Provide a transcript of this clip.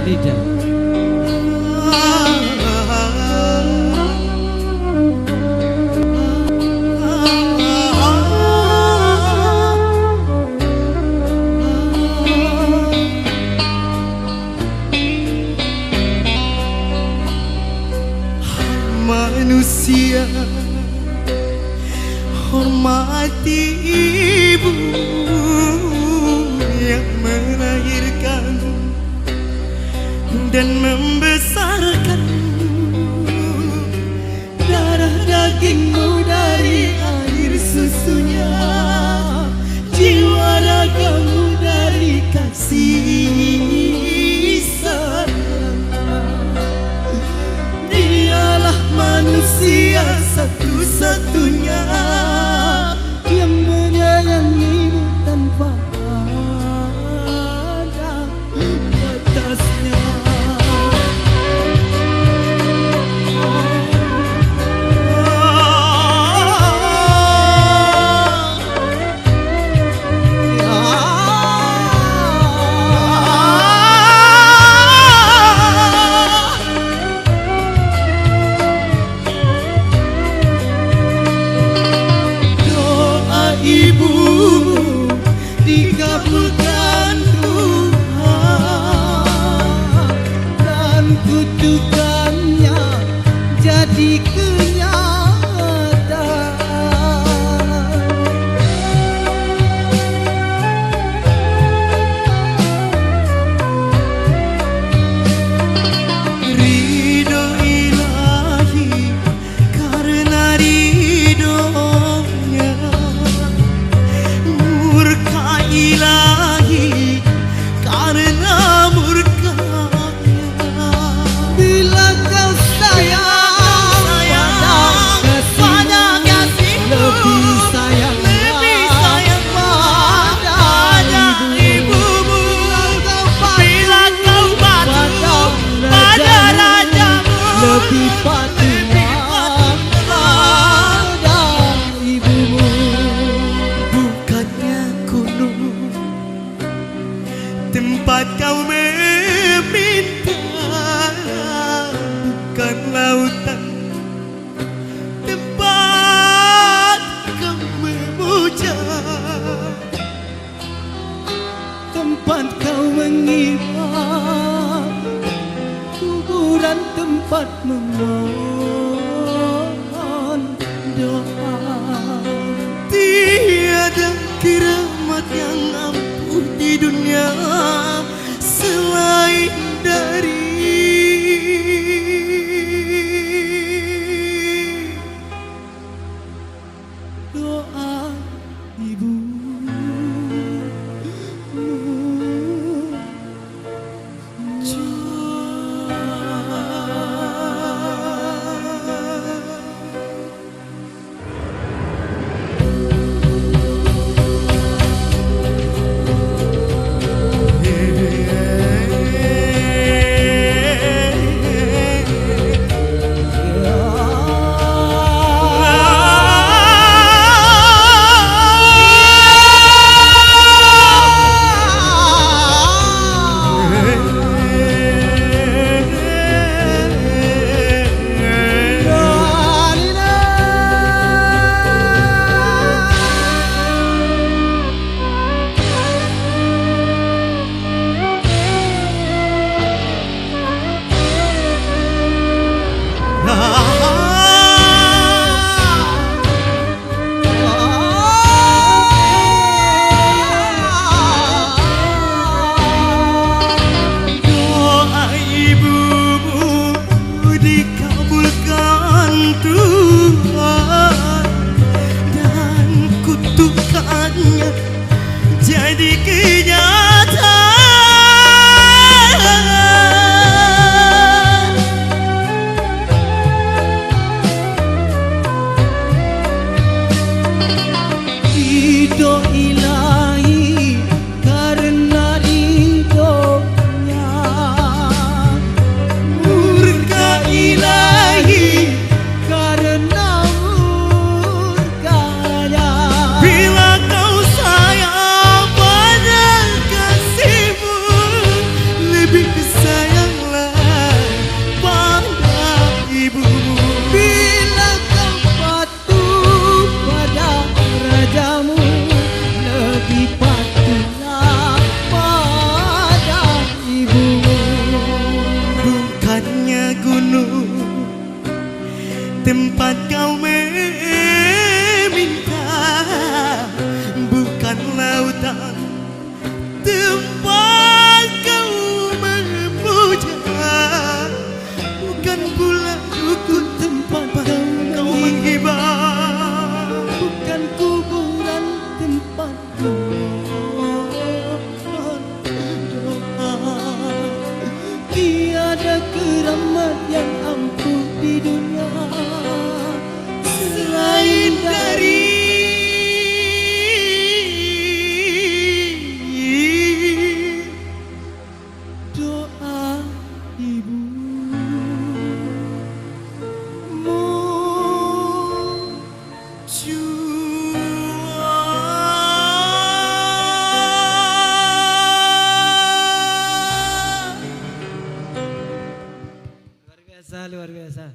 Lida. Manusia, hormati ibu yang melahirkan dan membesarkan. Darah dagingmu dari air susunya, jiwa ragamu dari kasih sayangnya. Dialah manusia satu-satunya yang menyayangimu tanpa ada batasnya. Dikabulkan Tuhan dan kutukannya jadi kenyataan. Ridho ilahi karena ridhonya, murka ilahi karena murkanya. Bila kau sayang pada kasihmu, lebih sayang pada ibumu. Bila kau patuh pada rajamu, lebih patuh pada ibumu. Bukannya gunung tempat kau meminta, bukan lautan tempat kau memuja, tempat kau mengibar, kuburan tempat memohon doa. Tiada keramat yang ampuh di dunia selain dari doa ibumu. keramat yang ampuh di dunia selain dari doa ibu. Luar biasa, luar biasa.